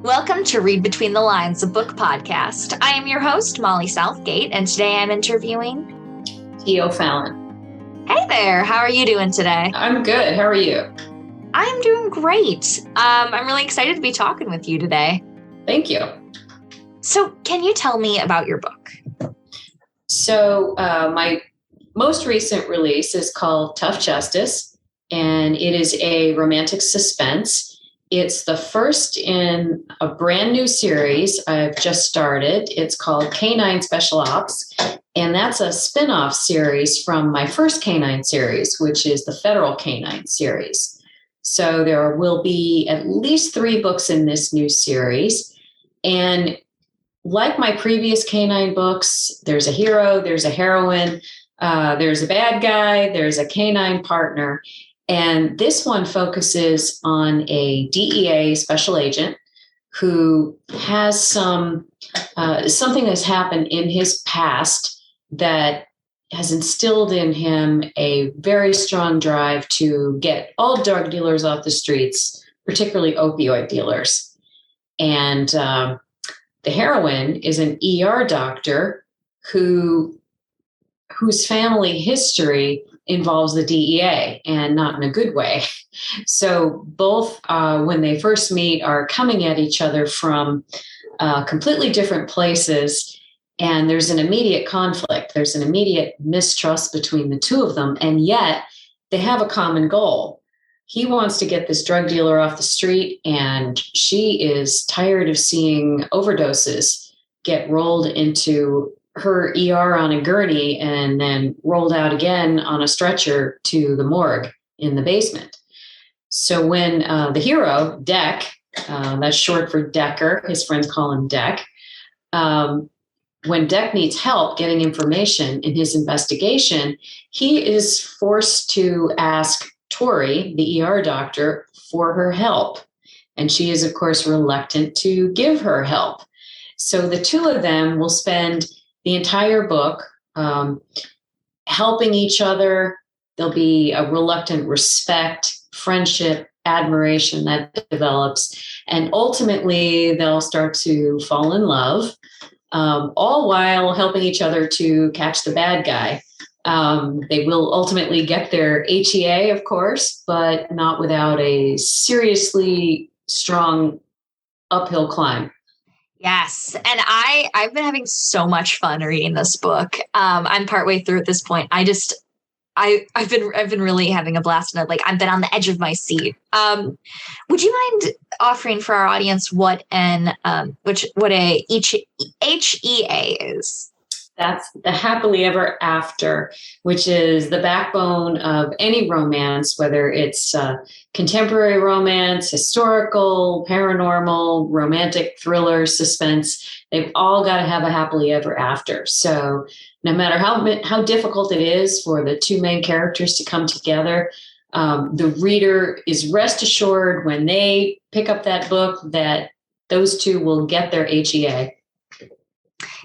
Welcome to Read Between the Lines, a book podcast. I am your host, Molly Southgate, and today I'm interviewing T.O. Fallon. Hey there, how are you doing today? I'm good. How are you? I'm doing great. I'm really excited to be talking with you today. Thank you. So, can you tell me about your book? So, my most recent release is called Tough Justice, and it is a romantic suspense. It's the first in a brand new series I've just started. It's called K-9 Special Ops, and that's a spin-off series from my first K-9 series, which is the Federal K-9 series. So there will be at least 3 books in this new series. And like my previous K-9 books, there's a hero, there's a heroine, there's a bad guy, there's a K-9 partner. And this one focuses on a DEA special agent who has something that's happened in his past that has instilled in him a very strong drive to get all drug dealers off the streets, particularly opioid dealers. And the heroine is an ER doctor whose family history involves the DEA, and not in a good way. So both, when they first meet, are coming at each other from completely different places, and there's an immediate conflict. There's an immediate mistrust between the two of them, and yet they have a common goal. He wants to get this drug dealer off the street, and she is tired of seeing overdoses get rolled into her ER on a gurney and then rolled out again on a stretcher to the morgue in the basement. So when the hero, Deck, that's short for Decker, his friends call him Deck, when Deck needs help getting information in his investigation, he is forced to ask Tori, the ER doctor, for her help. And she is, of course, reluctant to give her help. So the two of them will spend the entire book helping each other. There'll be a reluctant respect, friendship, admiration that develops, and ultimately they'll start to fall in love, all while helping each other to catch the bad guy. They will ultimately get their HEA, of course, but not without a seriously strong uphill climb. Yes. And I've been having so much fun reading this book. I'm partway through at this point. I've been really having a blast in it. Like, I've been on the edge of my seat. Would you mind offering for our audience what a HEA is? That's the happily ever after, which is the backbone of any romance, whether it's contemporary romance, historical, paranormal, romantic, thriller, suspense. They've all got to have a happily ever after. So no matter how difficult it is for the two main characters to come together, the reader is rest assured when they pick up that book that those two will get their HEA.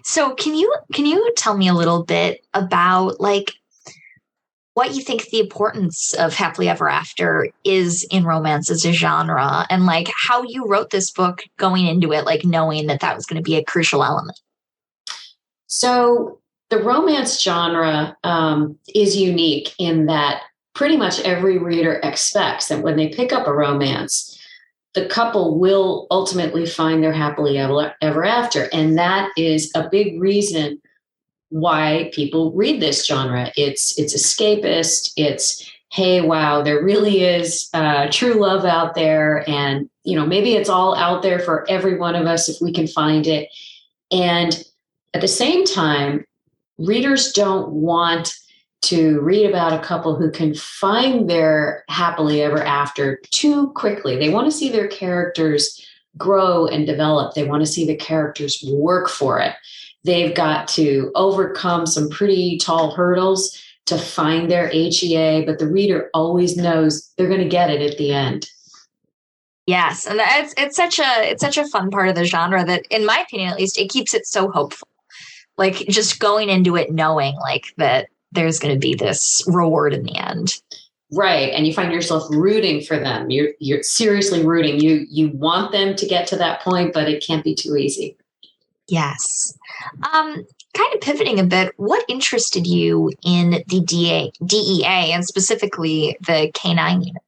So can you tell me a little bit about what you think the importance of happily ever after is in romance as a genre, and how you wrote this book going into it, knowing that was going to be a crucial element? So the romance genre is unique in that pretty much every reader expects that when they pick up a romance, the couple will ultimately find their happily ever after. And that is a big reason why people read this genre. It's escapist. It's, hey, wow, there really is true love out there. And, maybe it's all out there for every one of us if we can find it. And at the same time, readers don't want to read about a couple who can find their happily ever after too quickly. They want to see their characters grow and develop. They want to see the characters work for it. They've got to overcome some pretty tall hurdles to find their HEA, but the reader always knows they're going to get it at the end. Yes, and it's such a fun part of the genre that, in my opinion at least, it keeps it so hopeful. Just going into it knowing that there's going to be this reward in the end. Right. And you find yourself rooting for them. You're seriously rooting. You want them to get to that point, but it can't be too easy. Yes. Kind of pivoting a bit, what interested you in the DEA and specifically the K-9 unit?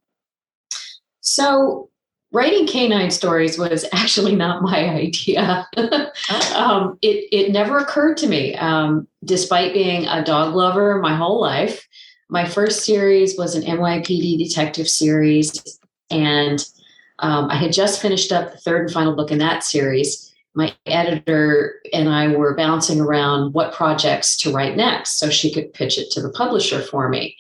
So writing K-9 stories was actually not my idea. It never occurred to me, despite being a dog lover my whole life. My first series was an NYPD detective series, and I had just finished up the third and final book in that series. My editor and I were bouncing around what projects to write next so she could pitch it to the publisher for me.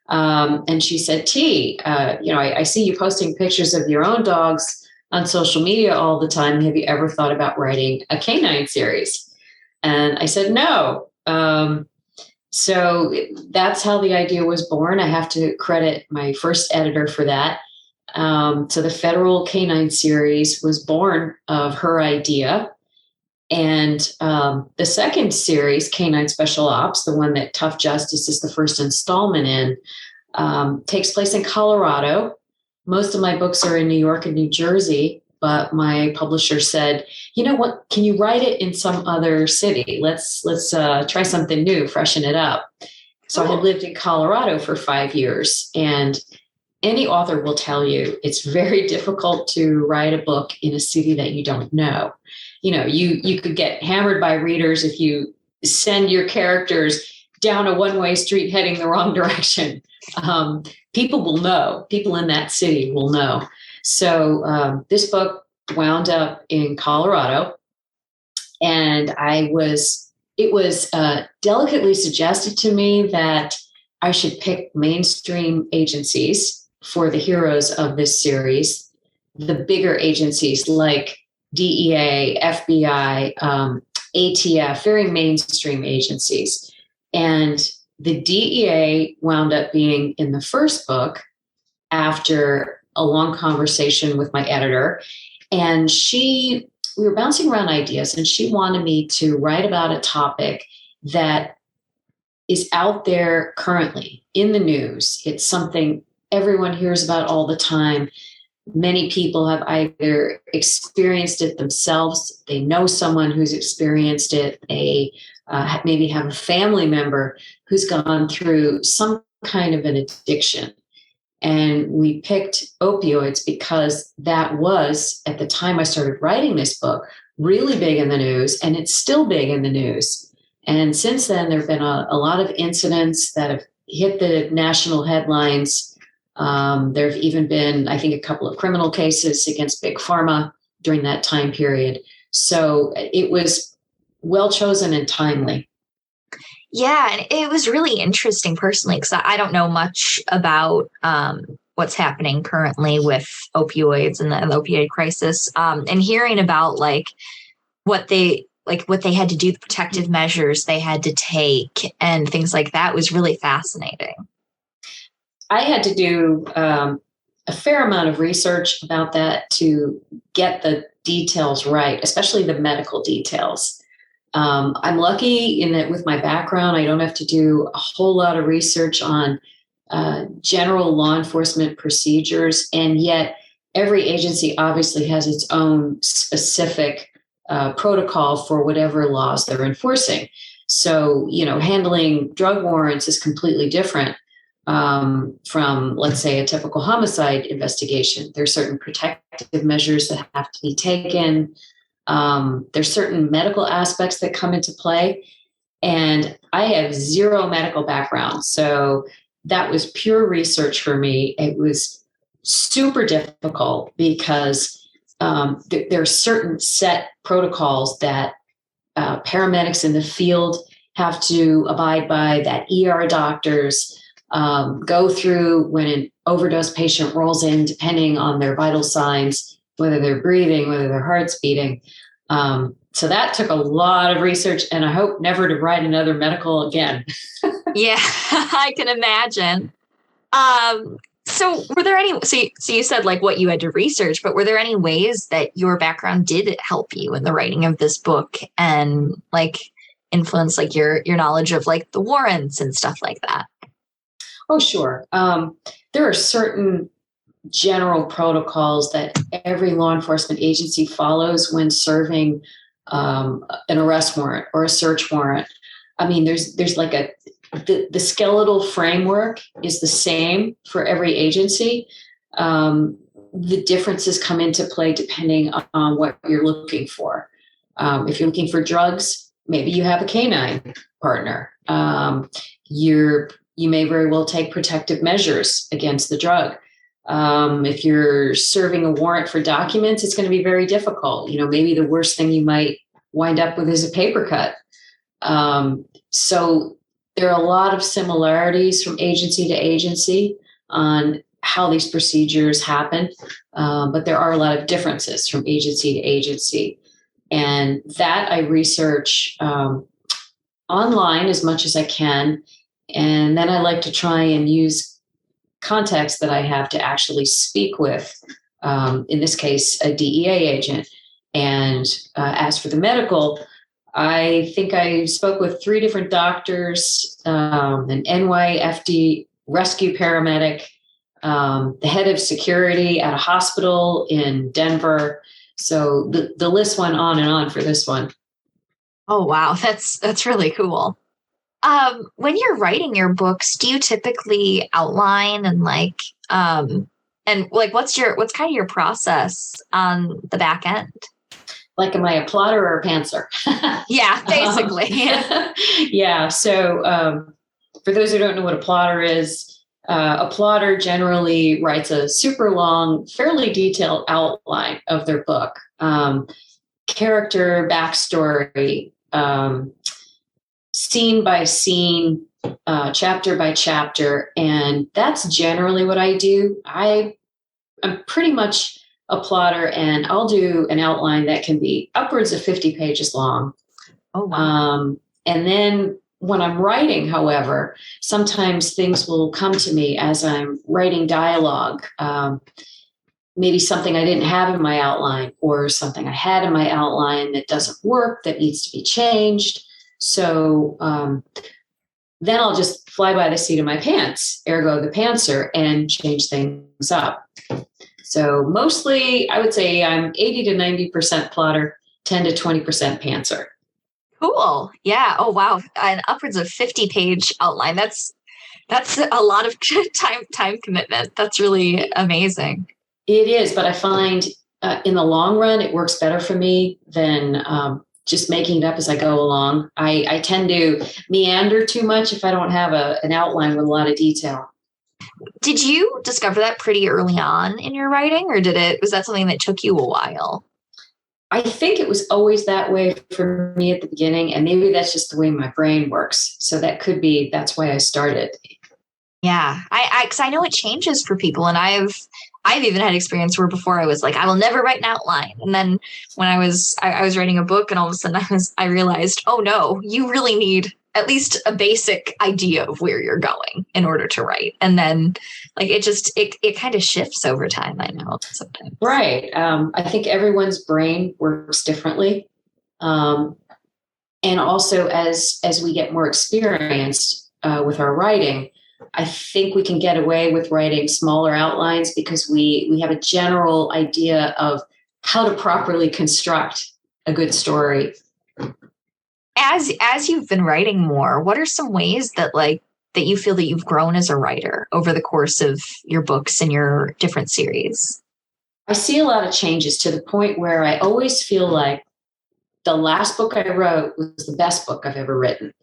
And she said, T, I see you posting pictures of your own dogs on social media all the time. Have you ever thought about writing a K-9 series? And I said, no. So that's how the idea was born. I have to credit my first editor for that. So the Federal K-9 series was born of her idea. And the second series, K-9 Special Ops, the one that Tough Justice is the first installment in, takes place in Colorado. Most of my books are in New York and New Jersey, but my publisher said, you know what, can you write it in some other city? Let's try something new, freshen it up. So I had lived in Colorado for 5 years, and any author will tell you it's very difficult to write a book in a city that you don't know. You could get hammered by readers if you send your characters down a one-way street heading the wrong direction. People will know. People in that city will know. So this book wound up in Colorado, and it was delicately suggested to me that I should pick mainstream agencies for the heroes of this series, the bigger agencies like DEA, FBI, ATF, very mainstream agencies. And the DEA wound up being in the first book after a long conversation with my editor. And we were bouncing around ideas, and she wanted me to write about a topic that is out there currently in the news. It's something everyone hears about all the time. Many people have either experienced it themselves, they know someone who's experienced it, they maybe have a family member who's gone through some kind of an addiction. And we picked opioids because that was, at the time I started writing this book, really big in the news, and it's still big in the news. And since then, there have been a lot of incidents that have hit the national headlines. There have even been, I think, a couple of criminal cases against Big Pharma during that time period. So it was well chosen and timely. Yeah, and it was really interesting personally because I don't know much about what's happening currently with opioids and the opioid crisis. And hearing about what they had to do, the protective measures they had to take, and things like that was really fascinating. I had to do a fair amount of research about that to get the details right, especially the medical details. I'm lucky in that with my background, I don't have to do a whole lot of research on general law enforcement procedures. And yet every agency obviously has its own specific protocol for whatever laws they're enforcing. So, handling drug warrants is completely different from, let's say, a typical homicide investigation. There's certain protective measures that have to be taken. There's certain medical aspects that come into play. And I have zero medical background. So that was pure research for me. It was super difficult because there are certain set protocols that paramedics in the field have to abide by, that ER doctors go through when an overdose patient rolls in, depending on their vital signs, whether they're breathing, whether their heart's beating. So that took a lot of research, and I hope never to write another medical again. Yeah, I can imagine. So were there any, so you said what you had to research, but were there any ways that your background did help you in the writing of this book and influence your knowledge of the warrants and stuff like that? Oh, sure. There are certain general protocols that every law enforcement agency follows when serving an arrest warrant or a search warrant. I mean, there's like the skeletal framework is the same for every agency. The differences come into play depending on what you're looking for. If you're looking for drugs, maybe you have a K-9 partner. You may very well take protective measures against the drug. If you're serving a warrant for documents, it's going to be very difficult. Maybe the worst thing you might wind up with is a paper cut. So there are a lot of similarities from agency to agency on how these procedures happen, but there are a lot of differences from agency to agency. And that I research online as much as I can. And then I like to try and use context that I have to actually speak with, in this case, a DEA agent. And as for the medical, I think I spoke with 3 different doctors, an NYFD rescue paramedic, the head of security at a hospital in Denver. So the list went on and on for this one. Oh, wow. That's really cool. When you're writing your books, do you typically outline and what's kind of your process on the back end? Like, am I a plotter or a pantser? Yeah, basically. Yeah. So for those who don't know what a plotter is, a plotter generally writes a super long, fairly detailed outline of their book, character, backstory, scene by scene, chapter by chapter. And that's generally what I do. I'm pretty much a plotter, and I'll do an outline that can be upwards of 50 pages long. Oh, wow. And then when I'm writing, however, sometimes things will come to me as I'm writing dialogue. Maybe something I didn't have in my outline, or something I had in my outline that doesn't work, that needs to be changed. So then I'll just fly by the seat of my pants, ergo the pantser, and change things up. So mostly I would say I'm 80 to 90% plotter, 10 to 20% pantser. Cool. Yeah. Oh, wow. An upwards of 50-page outline. That's a lot of time commitment. That's really amazing. It is, but I find in the long run, it works better for me than just making it up as I go along. I tend to meander too much if I don't have an outline with a lot of detail. Did you discover that pretty early on in your writing, or was that something that took you a while? I think it was always that way for me at the beginning, and maybe that's just the way my brain works. So that's why I started. Yeah, because I know it changes for people, and I've even had experience where before I was like, I will never write an outline, and then when I was writing a book, and all of a sudden I realized, oh no, you really need at least a basic idea of where you're going in order to write, and then it kind of shifts over time. I know sometimes. Right. I think everyone's brain works differently, and also as we get more experienced with our writing, I think we can get away with writing smaller outlines because we have a general idea of how to properly construct a good story. As you've been writing more, what are some ways that you feel that you've grown as a writer over the course of your books and your different series? I see a lot of changes to the point where I always feel like the last book I wrote was the best book I've ever written.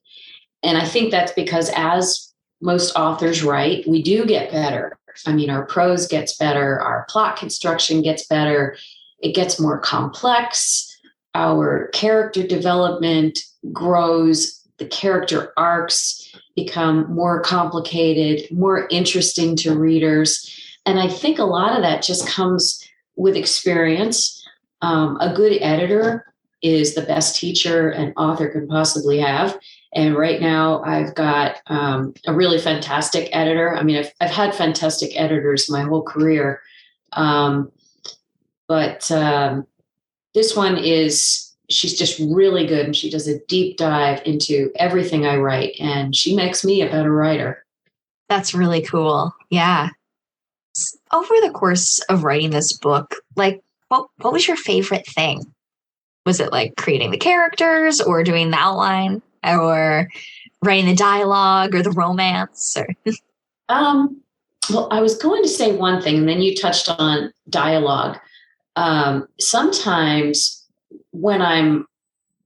And I think that's because as most authors write, we do get better. I mean, our prose gets better, our plot construction gets better, it gets more complex, our character development grows, the character arcs become more complicated, more interesting to readers. And I think a lot of that just comes with experience. A good editor is the best teacher an author can possibly have. And right now I've got a really fantastic editor. I mean, I've had fantastic editors my whole career. But this one she's just really good, and she does a deep dive into everything I write, and she makes me a better writer. That's really cool. Yeah. Over the course of writing this book, like what was your favorite thing? Was it like creating the characters or doing the outline or writing the dialogue or the romance or Um, well, I was going to say one thing, and then you touched on dialogue. Sometimes when I'm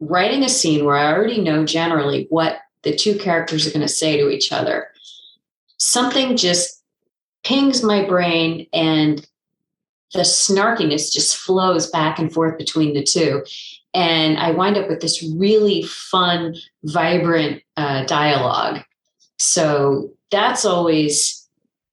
writing a scene where I already know generally what the two characters are going to say to each other, something just pings my brain and the snarkiness just flows back and forth between the two. And I wind up with this really fun, vibrant dialogue. So that's always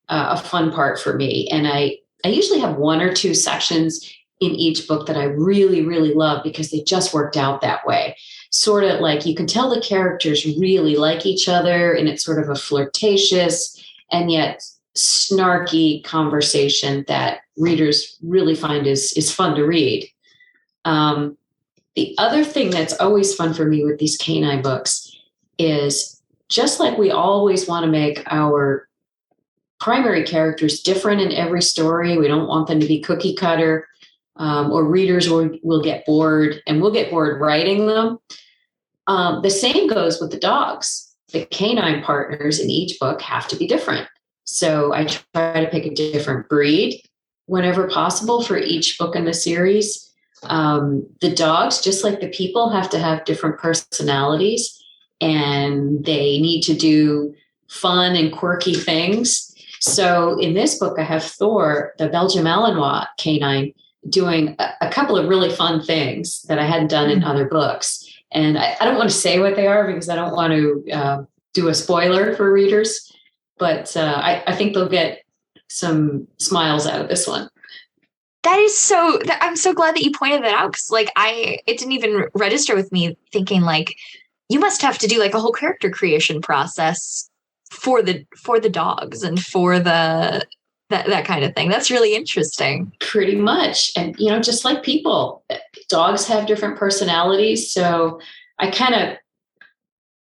a fun part for me. And I usually have one or two sections in each book that I really, really love because they just worked out that way. Sort of like you can tell the characters really like each other, and it's sort of a flirtatious and yet snarky conversation that readers really find is fun to read. Um, the other thing that's always fun for me with these K-9 books is just like we always want to make our primary characters different in every story. We don't want them to be cookie cutter, or readers will get bored, and we'll get bored writing them. The same goes with the dogs. The K-9 partners in each book have to be different. So I try to pick a different breed whenever possible for each book in the series. The dogs, just like the people, have to have different personalities, and they need to do fun and quirky things. So in this book, I have Thor, the Belgian Malinois K-9, doing a couple of really fun things that I hadn't done in other books. And I don't want to say what they are because I don't want to do a spoiler for readers, but I think they'll get some smiles out of this one. that is so I'm so glad that you pointed that out because like it didn't even register with me thinking like you must have to do like a whole character creation process for the dogs and for that kind of thing. That's really interesting. Pretty much. And, just like people, dogs have different personalities. So I kind of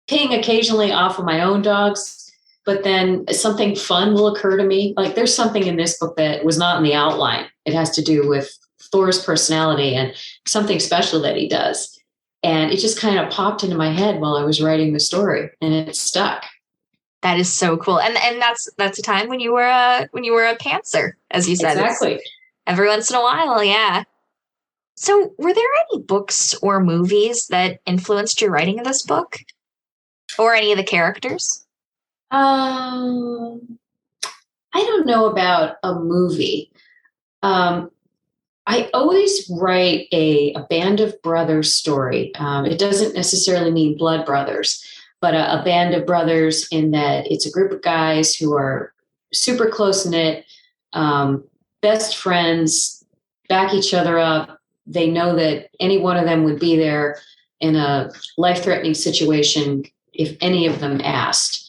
ping occasionally off of my own dogs, but then something fun will occur to me. Like there's something in this book that was not in the outline. It has to do with Thor's personality and something special that he does. And it just kind of popped into my head while I was writing the story, and it stuck. That is so cool. And that's a time when you were a pantser, as you said. Exactly. It's every once in a while, yeah. So were there any books or movies that influenced your writing of this book? Or any of the characters? I don't know about a movie. I always write a band of brothers story. It doesn't necessarily mean blood brothers, but a band of brothers in that it's a group of guys who are super close knit, best friends, back each other up. They know that any one of them would be there in a life-threatening situation if any of them asked.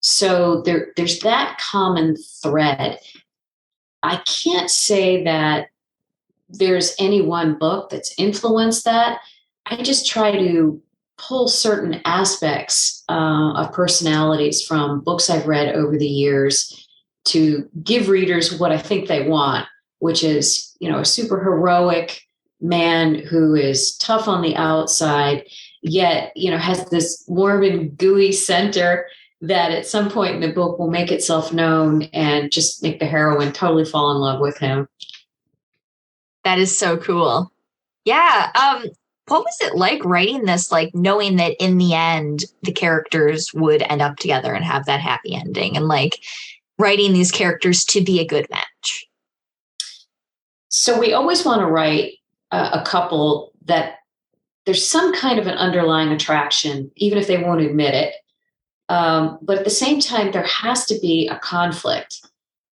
So there's that common thread. I can't say that there's any one book that's influenced that. I just try to pull certain aspects of personalities from books I've read over the years to give readers what I think they want, which is, a super heroic man who is tough on the outside, yet, has this warm and gooey center that at some point in the book will make itself known and just make the heroine totally fall in love with him. That is so cool. Yeah. What was it like writing this, like knowing that in the end the characters would end up together and have that happy ending, and like writing these characters to be a good match? So we always want to write a couple that there's some kind of an underlying attraction, even if they won't admit it. But at the same time, there has to be a conflict.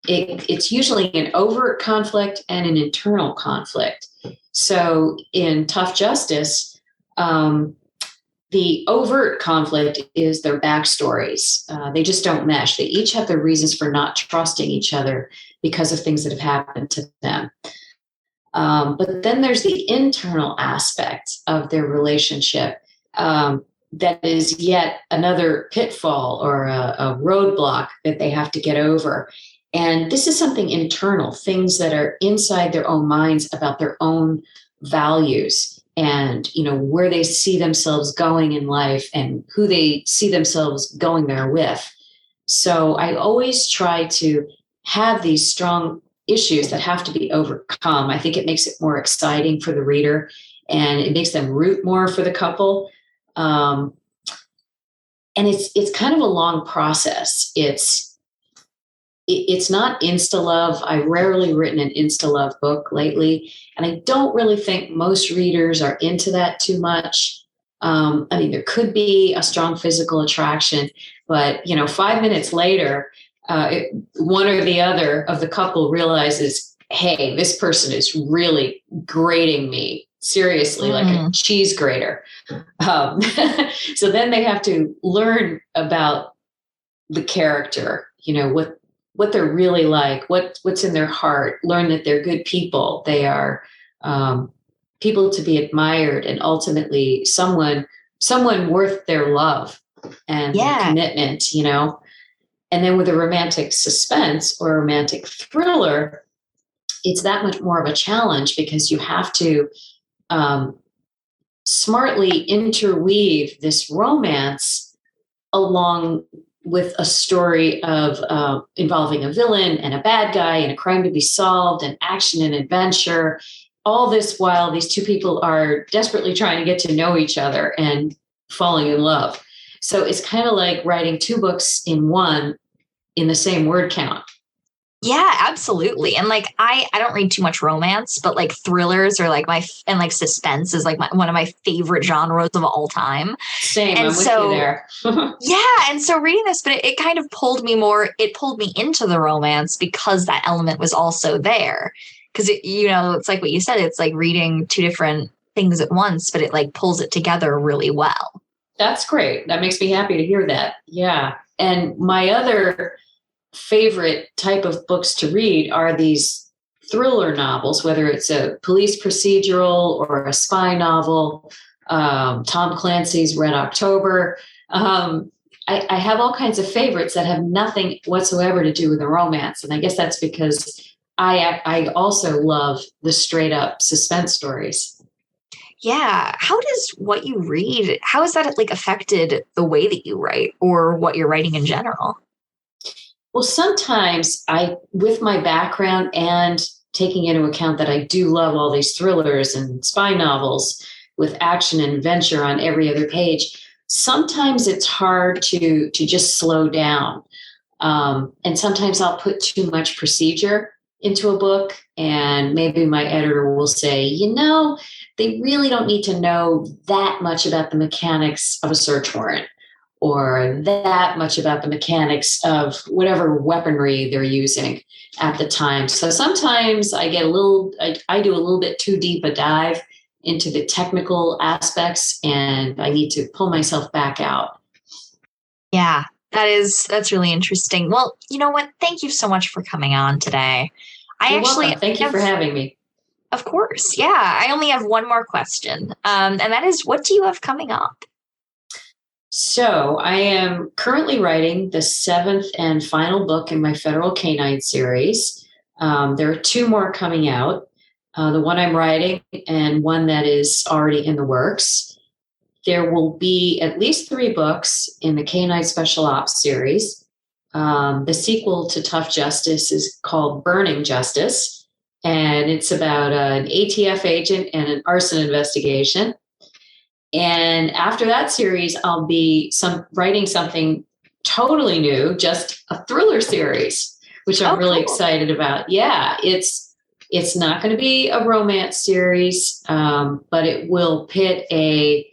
It's usually an overt conflict and an internal conflict. So in Tough Justice, the overt conflict is their backstories. They just don't mesh. They each have their reasons for not trusting each other because of things that have happened to them. But then there's the internal aspect of their relationship. that is yet another pitfall or a roadblock that they have to get over. And this is something internal, things that are inside their own minds about their own values and, where they see themselves going in life and who they see themselves going there with. So I always try to have these strong issues that have to be overcome. I think it makes it more exciting for the reader and it makes them root more for the couple. And it's kind of a long process. It's not insta love. I've rarely written an insta love book lately, and I don't really think most readers are into that too much. There could be a strong physical attraction, but 5 minutes later, one or the other of the couple realizes, hey, this person is really grating me seriously, like a cheese grater. So then they have to learn about the character, what they're really like, what's in their heart, learn that they're good people. They are people to be admired and ultimately someone worth their love and their commitment, And then with a romantic suspense or a romantic thriller, it's that much more of a challenge because you have to smartly interweave this romance along with a story of involving a villain and a bad guy and a crime to be solved and action and adventure. All this while these two people are desperately trying to get to know each other and falling in love. So it's kind of like writing two books in one in the same word count. Yeah, absolutely. And I don't read too much romance, but thrillers are and suspense is one of my favorite genres of all time. Same, and I'm with you there. Yeah, and so reading this, but it kind of pulled me into the romance because that element was also there. Because it's like what you said, it's like reading two different things at once, but it pulls it together really well. That's great. That makes me happy to hear that. Yeah. And my other favorite type of books to read are these thriller novels, whether it's a police procedural or a spy novel. Tom Clancy's Red October. I have all kinds of favorites that have nothing whatsoever to do with the romance. And I guess that's because I also love the straight up suspense stories. Yeah. How does what you read, how has that affected the way that you write or what you're writing in general? Well, sometimes with my background and taking into account that I do love all these thrillers and spy novels with action and adventure on every other page, sometimes it's hard to just slow down. And sometimes I'll put too much procedure into a book, and maybe my editor will say, they really don't need to know that much about the mechanics of a search warrant or that much about the mechanics of whatever weaponry they're using at the time. So sometimes I get I do a little bit too deep a dive into the technical aspects, and I need to pull myself back out. Yeah, that's really interesting. Well, you know what? Thank you so much for coming on today. You're welcome. Thank you for having me. Of course. Yeah. I only have one more question. And that is, what do you have coming up? So I am currently writing the 7th and final book in my Federal K-9 series. There are 2 more coming out, the one I'm writing and one that is already in the works. There will be at least 3 books in the K-9 Special Ops series. The sequel to Tough Justice is called Burning Justice, and it's about an ATF agent and an arson investigation. And after that series, I'll be writing something totally new, just a thriller series, which I'm really excited about. Yeah, it's not going to be a romance series, but it will pit a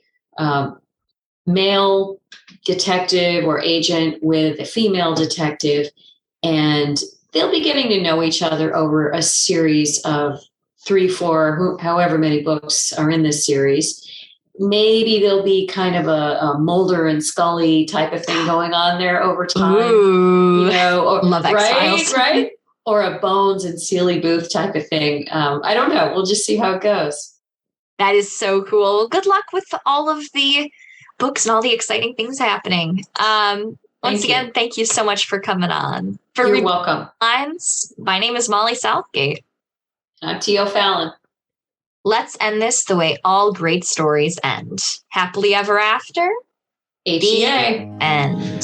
male detective or agent with a female detective, and they'll be getting to know each other over a series of 3, 4, however many books are in this series. Maybe there'll be kind of a Mulder and Scully type of thing going on there over time. Ooh, love X-Files. Right? Or a Bones and Sealy Booth type of thing. I don't know. We'll just see how it goes. That is so cool. Good luck with all of the books and all the exciting things happening. Once again, thank you so much for coming on. You're welcome. Lines, my name is Molly Southgate. I'm T.O. Fallon. Let's end this the way all great stories end. Happily ever after. HEA. End.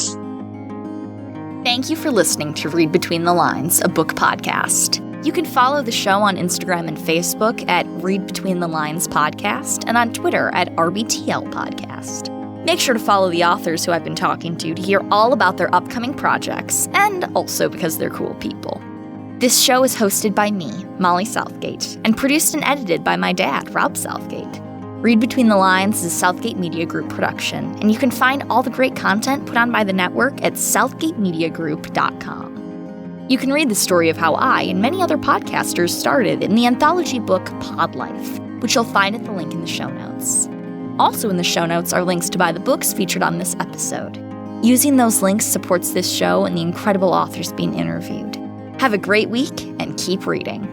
Thank you for listening to Read Between the Lines, a book podcast. You can follow the show on Instagram and Facebook at Read Between the Lines Podcast and on Twitter at RBTL Podcast. Make sure to follow the authors who I've been talking to hear all about their upcoming projects, and also because they're cool people. This show is hosted by me, Molly Southgate, and produced and edited by my dad, Rob Southgate. Read Between the Lines is a Southgate Media Group production, and you can find all the great content put on by the network at southgatemediagroup.com. You can read the story of how I and many other podcasters started in the anthology book Pod Life, which you'll find at the link in the show notes. Also in the show notes are links to buy the books featured on this episode. Using those links supports this show and the incredible authors being interviewed. Have a great week and keep reading.